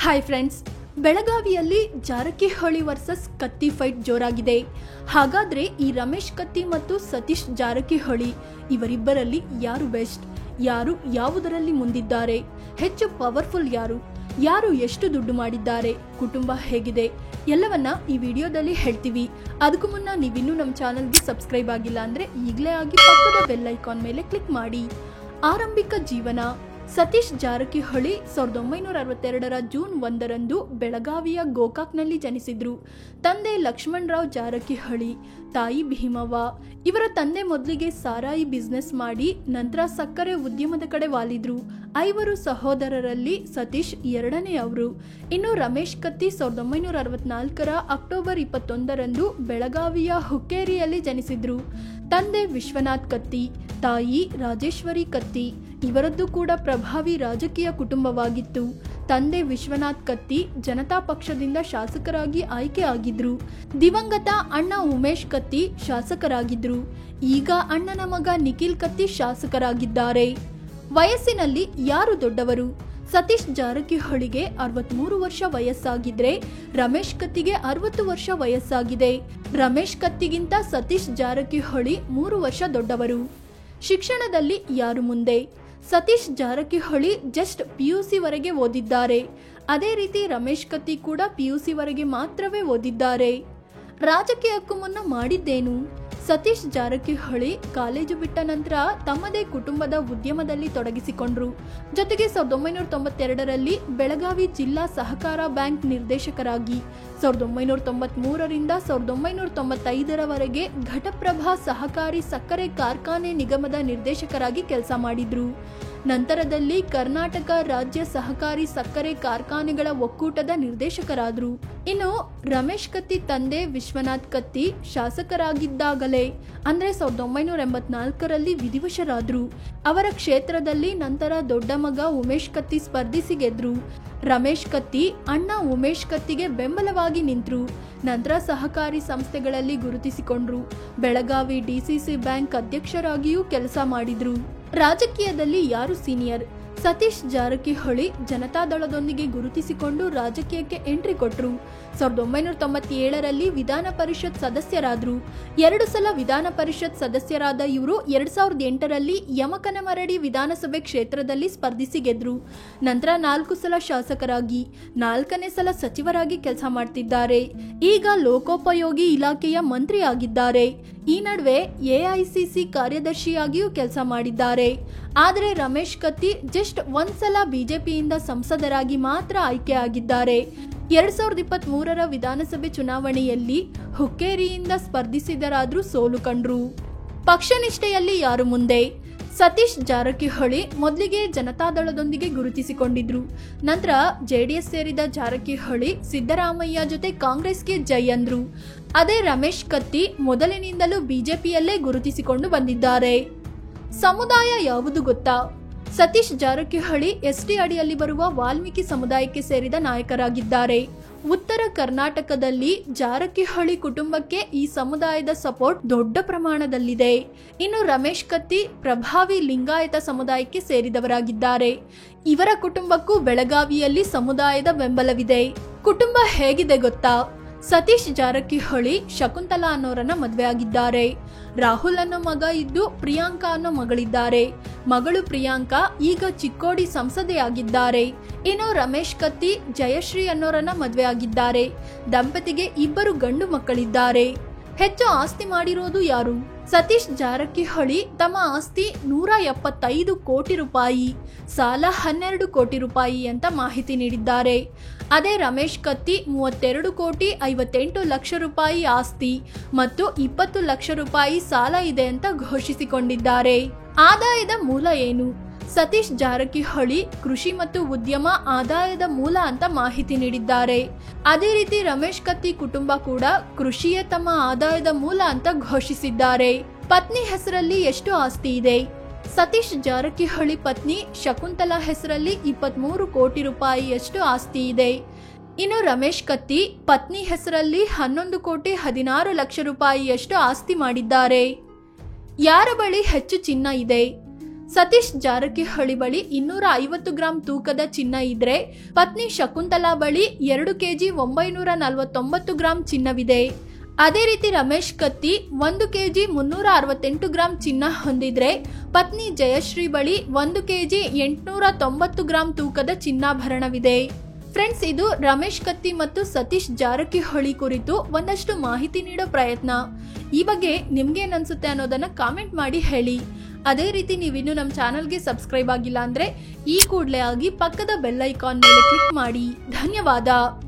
Hi friends, ಬೆಳಗಾವಿಯಲ್ಲಿ Jarkiholi versus ಕತ್ತಿ fight ಜೋರಾಗಿದೆ. ಹಾಗಾದ್ರೆ ಈ ರಮೇಶ್ ಕತ್ತಿ ಮತ್ತು ಸತೀಶ್ ಜಾರಕಿಹೊಳಿ ಇವರಿಬ್ಬರಲ್ಲಿ ಯಾರು ಬೆಸ್ಟ್? ಯಾರು ಯಾವುದರಲ್ಲಿ ಮುಂದಿದ್ದಾರೆ? ಹೆಚ್ಚು ಪವರ್ಫುಲ್ ಯಾರು? ಯಾರು ಎಷ್ಟು ದುಡ್ಡು ಮಾಡಿದ್ದಾರೆ? ಕುಟುಂಬ ಹೇಗಿದೆ? ಎಲ್ಲವನ್ನ ಈ ವಿಡಿಯೋದಲ್ಲಿ ಹೇಳ್ತೀವಿ. ಅದಕ್ಕೂ ಮುನ್ನ ನೀವಿನ್ನೂ ನಮ್ಮ ಚಾನಲ್ಗೆ ಸಬ್ಸ್ಕ್ರೈಬ್ ಆಗಿಲ್ಲ ಅಂದ್ರೆ ಈಗಲೇ ಆಗಿ ಪಕ್ಕದ ಬೆಲ್ ಐಕಾನ್ ಮೇಲೆ ಕ್ಲಿಕ್ ಮಾಡಿ. ಆರಂಭಿಕ ಜೀವನ. ಸತೀಶ್ ಜಾರಕಿಹೊಳಿ 1962 ಜೂನ್ 1 ಬೆಳಗಾವಿಯ ಗೋಕಾಕ್ನಲ್ಲಿ ಜನಿಸಿದ್ರು. ತಂದೆ ಲಕ್ಷ್ಮಣರಾವ್ ಜಾರಕಿಹೊಳಿ, ತಾಯಿ ಭೀಮವ್ವ. ಇವರ ತಂದೆ ಮೊದಲಿಗೆ ಸಾರಾಯಿ ಬಿಸ್ನೆಸ್ ಮಾಡಿ ನಂತರ ಸಕ್ಕರೆ ಉದ್ಯಮದ ಕಡೆ ವಾಲಿದ್ರು. 5 ಸಹೋದರರಲ್ಲಿ ಸತೀಶ್ ಎರಡನೆಯವರು. ಇನ್ನು ರಮೇಶ್ ಕತ್ತಿ 1964 ಅಕ್ಟೋಬರ್ 21 ಬೆಳಗಾವಿಯ ಹುಕ್ಕೇರಿಯಲ್ಲಿ ಜನಿಸಿದ್ರು. ತಂದೆ ವಿಶ್ವನಾಥ್ ಕತ್ತಿ, ತಾಯಿ ರಾಜೇಶ್ವರಿ ಕತ್ತಿ. ಇವರದ್ದು ಕೂಡ ಪ್ರಭಾವಿ ರಾಜಕೀಯ ಕುಟುಂಬವಾಗಿತ್ತು. ತಂದೆ ವಿಶ್ವನಾಥ್ ಕತ್ತಿ ಜನತಾ ಪಕ್ಷದಿಂದ ಶಾಸಕರಾಗಿ ಆಯ್ಕೆ ಆಗಿದ್ರು. ದಿವಂಗತ ಅಣ್ಣ ಉಮೇಶ್ ಕತ್ತಿ ಶಾಸಕರಾಗಿದ್ರು. ಈಗ ಅಣ್ಣನ ಮಗ ನಿಖಿಲ್ ಕತ್ತಿ ಶಾಸಕರಾಗಿದ್ದಾರೆ. ವಯಸ್ಸಿನಲ್ಲಿ ಯಾರು ದೊಡ್ಡವರು? ಸತೀಶ್ ಜಾರಕಿಹೊಳಿಗೆ 63 ವರ್ಷ ವಯಸ್ಸಾಗಿದ್ರೆ ರಮೇಶ್ ಕತ್ತಿಗೆ 60 ವರ್ಷ ವಯಸ್ಸಾಗಿದೆ. ರಮೇಶ್ ಕತ್ತಿಗಿಂತ ಸತೀಶ್ ಜಾರಕಿಹೊಳಿ 3 ವರ್ಷ ದೊಡ್ಡವರು. ಶಿಕ್ಷಣದಲ್ಲಿ ಯಾರು ಮುಂದೆ? ಸತೀಶ್ ಜಾರಕಿಹೊಳಿ ಜಸ್ಟ್ PUC ವರೆಗೆ ಓದಿದ್ದಾರೆ. ಅದೇ ರೀತಿ ರಮೇಶ್ ಕತ್ತಿ ಕೂಡ PUC ವರೆಗೆ ಮಾತ್ರವೇ ಓದಿದ್ದಾರೆ. ರಾಜಕೀಯಕ್ಕೂ ಮುನ್ನ ಮಾಡಿದ್ದೇನು? ಸತೀಶ್ ಜಾರಕಿಹೊಳಿ ಕಾಲೇಜು ಬಿಟ್ಟ ನಂತರ ತಮ್ಮದೇ ಕುಟುಂಬದ ಉದ್ಯಮದಲ್ಲಿ ತೊಡಗಿಸಿಕೊಂಡ್ರು. ಜೊತೆಗೆ 1992ರಲ್ಲಿ ಬೆಳಗಾವಿ ಜಿಲ್ಲಾ ಸಹಕಾರ ಬ್ಯಾಂಕ್ ನಿರ್ದೇಶಕರಾಗಿ, 1993ರಿಂದ 1995ರವರೆಗೆ ಘಟಪ್ರಭಾ ಸಹಕಾರಿ ಸಕ್ಕರೆ ಕಾರ್ಖಾನೆ ನಿಗಮದ ನಿರ್ದೇಶಕರಾಗಿ ಕೆಲಸ ಮಾಡಿದ್ರು. ನಂತರದಲ್ಲಿ ಕರ್ನಾಟಕ ರಾಜ್ಯ ಸಹಕಾರಿ ಸಕ್ಕರೆ ಕಾರ್ಖಾನೆಗಳ ಒಕ್ಕೂಟದ ನಿರ್ದೇಶಕರಾದ್ರು. ಇನ್ನು ರಮೇಶ್ ಕತ್ತಿ ತಂದೆ ವಿಶ್ವನಾಥ್ ಕತ್ತಿ ಶಾಸಕರಾಗಿದ್ದಾಗಲೇ ಅಂದ್ರೆ 1984ರಲ್ಲಿ ವಿಧಿವಶರಾದ್ರು. ಅವರ ಕ್ಷೇತ್ರದಲ್ಲಿ ನಂತರ ದೊಡ್ಡ ಮಗ ಉಮೇಶ್ ಕತ್ತಿ ಸ್ಪರ್ಧಿಸಿ ಗೆದ್ರು. ರಮೇಶ್ ಕತ್ತಿ ಅಣ್ಣ ಉಮೇಶ್ ಕತ್ತಿಗೆ ಬೆಂಬಲವಾಗಿ ನಿಂತರು. ನಂತರ ಸಹಕಾರಿ ಸಂಸ್ಥೆಗಳಲ್ಲಿ ಗುರುತಿಸಿಕೊಂಡ್ರು. ಬೆಳಗಾವಿ DCC ಬ್ಯಾಂಕ್ ಅಧ್ಯಕ್ಷರಾಗಿಯೂ ಕೆಲಸ ಮಾಡಿದ್ರು. ರಾಜಕೀಯದಲ್ಲಿ ಯಾರು ಸೀನಿಯರ್? ಸತೀಶ್ ಜಾರಕಿಹೊಳಿ ಜನತಾದಳದೊಂದಿಗೆ ಗುರುತಿಸಿಕೊಂಡು ರಾಜಕೀಯಕ್ಕೆ ಎಂಟ್ರಿ ಕೊಟ್ಟರು. 1997ರಲ್ಲಿ ವಿಧಾನ ಪರಿಷತ್ ಸದಸ್ಯರಾದ್ರು. 2 ಸಲ ವಿಧಾನ ಪರಿಷತ್ ಸದಸ್ಯರಾದ ಇವರು 2008ರಲ್ಲಿ ಯಮಕನಮರಡಿ ವಿಧಾನಸಭೆ ಕ್ಷೇತ್ರದಲ್ಲಿ ಸ್ಪರ್ಧಿಸಿ ಗೆದ್ರು. ನಂತರ 4 ಸಲ ಶಾಸಕರಾಗಿ, 4ನೇ ಸಲ ಸಚಿವರಾಗಿ ಕೆಲಸ ಮಾಡ್ತಿದ್ದಾರೆ. ಈಗ ಲೋಕೋಪಯೋಗಿ ಇಲಾಖೆಯ ಮಂತ್ರಿ ಆಗಿದ್ದಾರೆ. ಈ ನಡುವೆ AICC ಕಾರ್ಯದರ್ಶಿಯಾಗಿಯೂ ಕೆಲಸ ಮಾಡಿದ್ದಾರೆ. ಆದರೆ ರಮೇಶ್ ಕತ್ತಿ ಜಸ್ಟ್ 1 ಸಲ ಬಿಜೆಪಿಯಿಂದ ಸಂಸದರಾಗಿ ಮಾತ್ರ ಆಯ್ಕೆ ಆಗಿದ್ದಾರೆ. 2023ರ ವಿಧಾನಸಭೆ ಚುನಾವಣೆಯಲ್ಲಿ ಹುಕ್ಕೇರಿಯಿಂದ ಸ್ಪರ್ಧಿಸಿದರಾದ್ರೂ ಸೋಲು ಕಂಡ್ರು. ಪಕ್ಷನಿಷ್ಠೆಯಲ್ಲಿ ಯಾರು ಮುಂದೆ? ಸತೀಶ್ ಜಾರಕಿಹೊಳಿ ಮೊದಲಿಗೆ ಜನತಾದಳದೊಂದಿಗೆ ಗುರುತಿಸಿಕೊಂಡಿದ್ರು. ನಂತರ JDS ಸೇರಿದ ಜಾರಕಿಹೊಳಿ ಸಿದ್ದರಾಮಯ್ಯ ಜೊತೆ ಕಾಂಗ್ರೆಸ್ಗೆ ಜೈ ಅಂದ್ರು. ಅದೇ ರಮೇಶ್ ಕತ್ತಿ ಮೊದಲಿನಿಂದಲೂ ಬಿಜೆಪಿಯಲ್ಲೇ ಗುರುತಿಸಿಕೊಂಡು ಬಂದಿದ್ದಾರೆ. ಸಮುದಾಯ ಯಾವುದು ಗೊತ್ತಾ? ಸತೀಶ್ ಜಾರಕಿಹೊಳಿ ST ಅಡಿಯಲ್ಲಿ ಬರುವ ವಾಲ್ಮೀಕಿ ಸಮುದಾಯಕ್ಕೆ ಸೇರಿದ ನಾಯಕರಾಗಿದ್ದಾರೆ. ಉತ್ತರ ಕರ್ನಾಟಕದಲ್ಲಿ ಜಾರಕಿಹೊಳಿ ಕುಟುಂಬಕ್ಕೆ ಈ ಸಮುದಾಯದ ಸಪೋರ್ಟ್ ದೊಡ್ಡ ಪ್ರಮಾಣದಲ್ಲಿದೆ. ಇನ್ನು ರಮೇಶ್ ಕತ್ತಿ ಪ್ರಭಾವಿ ಲಿಂಗಾಯತ ಸಮುದಾಯಕ್ಕೆ ಸೇರಿದವರಾಗಿದ್ದಾರೆ. ಇವರ ಕುಟುಂಬಕ್ಕೂ ಬೆಳಗಾವಿಯಲ್ಲಿ ಸಮುದಾಯದ ಬೆಂಬಲವಿದೆ. ಕುಟುಂಬ ಹೇಗಿದೆ ಗೊತ್ತಾ? ಸತೀಶ್ ಜಾರಕಿಹೊಳಿ ಶಕುಂತಲಾ ಅನ್ನೋರನ್ನ ಮದುವೆ ಆಗಿದ್ದಾರೆ. ರಾಹುಲ್ ಅನ್ನೋ ಮಗ ಇದ್ದು ಪ್ರಿಯಾಂಕಾ ಅನ್ನೋ ಮಗಳಿದ್ದಾರೆ. ಮಗಳು ಪ್ರಿಯಾಂಕಾ ಈಗ ಚಿಕ್ಕೋಡಿ ಸಂಸದೆಯಾಗಿದ್ದಾರೆ. ಇನ್ನು ರಮೇಶ್ ಕತ್ತಿ ಜಯಶ್ರೀ ಅನ್ನೋರನ್ನ ಮದುವೆ ಆಗಿದ್ದಾರೆ. ದಂಪತಿಗೆ 2 ಗಂಡು ಮಕ್ಕಳಿದ್ದಾರೆ. ಹೆಚ್ಚು ಆಸ್ತಿ ಮಾಡಿರೋದು ಯಾರು? ಸತೀಶ್ ಜಾರಕಿಹೊಳಿ ತಮ್ಮ ಆಸ್ತಿ 175 ಕೋಟಿ ರೂಪಾಯಿ, ಸಾಲ 12 ಕೋಟಿ ರೂಪಾಯಿ ಅಂತ ಮಾಹಿತಿ ನೀಡಿದ್ದಾರೆ. ಅದೇ ರಮೇಶ್ ಕತ್ತಿ 32 ಕೋಟಿ 58 ಲಕ್ಷ ರೂಪಾಯಿ ಆಸ್ತಿ ಮತ್ತು 20 ಲಕ್ಷ ರೂಪಾಯಿ ಸಾಲ ಇದೆ ಅಂತ ಘೋಷಿಸಿಕೊಂಡಿದ್ದಾರೆ. ಆದಾಯದ ಮೂಲ ಏನು? ಸತೀಶ್ ಜಾರಕಿಹೊಳಿ ಕೃಷಿ ಮತ್ತು ಉದ್ಯಮ ಆದಾಯದ ಮೂಲ ಅಂತ ಮಾಹಿತಿ ನೀಡಿದ್ದಾರೆ. ಅದೇ ರೀತಿ ರಮೇಶ್ ಕತ್ತಿ ಕುಟುಂಬ ಕೂಡ ಕೃಷಿಯೇ ತಮ್ಮ ಆದಾಯದ ಮೂಲ ಅಂತ ಘೋಷಿಸಿದ್ದಾರೆ. ಪತ್ನಿ ಹೆಸರಲ್ಲಿ ಎಷ್ಟು ಆಸ್ತಿ ಇದೆ? ಸತೀಶ್ ಜಾರಕಿಹೊಳಿ ಪತ್ನಿ ಶಕುಂತಲಾ ಹೆಸರಲ್ಲಿ 23 ಕೋಟಿ ರೂಪಾಯಿಯಷ್ಟು ಆಸ್ತಿ ಇದೆ. ಇನ್ನು ರಮೇಶ್ ಕತ್ತಿ ಪತ್ನಿ ಹೆಸರಲ್ಲಿ 11 ಕೋಟಿ 16 ಲಕ್ಷ ರೂಪಾಯಿಯಷ್ಟು ಆಸ್ತಿ ಮಾಡಿದ್ದಾರೆ. ಯಾರ ಬಳಿ ಹೆಚ್ಚು ಚಿನ್ನ ಇದೆ? ಸತೀಶ್ ಜಾರಕಿಹೊಳಿ ಬಳಿ 250 ಗ್ರಾಂ ತೂಕದ ಚಿನ್ನ ಇದ್ರೆ ಪತ್ನಿ ಶಕುಂತಲಾ ಬಳಿ 2 ಕೆಜಿ 949 ಗ್ರಾಂ ಚಿನ್ನವಿದೆ. ಅದೇ ರೀತಿ ರಮೇಶ್ ಕತ್ತಿ 1 ಕೆಜಿ 368 ಗ್ರಾಂ ಚಿನ್ನ ಹೊಂದಿದ್ರೆ ಪತ್ನಿ ಜಯಶ್ರೀ ಬಳಿ 1 ಕೆಜಿ 890 ಗ್ರಾಂ ತೂಕದ ಚಿನ್ನಾಭರಣವಿದೆ. ಫ್ರೆಂಡ್ಸ್, ಇದು ರಮೇಶ್ ಕತ್ತಿ ಮತ್ತು ಸತೀಶ್ ಜಾರಕಿಹೊಳಿ ಕುರಿತು ಒಂದಷ್ಟು ಮಾಹಿತಿ ನೀಡೋ ಪ್ರಯತ್ನ. ಈ ಬಗ್ಗೆ ನಿಮ್ಗೇನ್ ಅನ್ಸುತ್ತೆ ಅನ್ನೋದನ್ನ ಕಾಮೆಂಟ್ ಮಾಡಿ ಹೇಳಿ. ಅದೇ ರೀತಿ ನೀವಿನ್ನು ನಮ್ಮ ಚಾನಲ್ಗೆ ಸಬ್ಸ್ಕ್ರೈಬ್ ಆಗಿಲ್ಲ ಅಂದ್ರೆ ಈ ಕೂಡಲೇ ಆಗಿ ಪಕ್ಕದ ಬೆಲ್ ಐಕಾನ್ ಮೇಲೆ ಕ್ಲಿಕ್ ಮಾಡಿ. ಧನ್ಯವಾದ.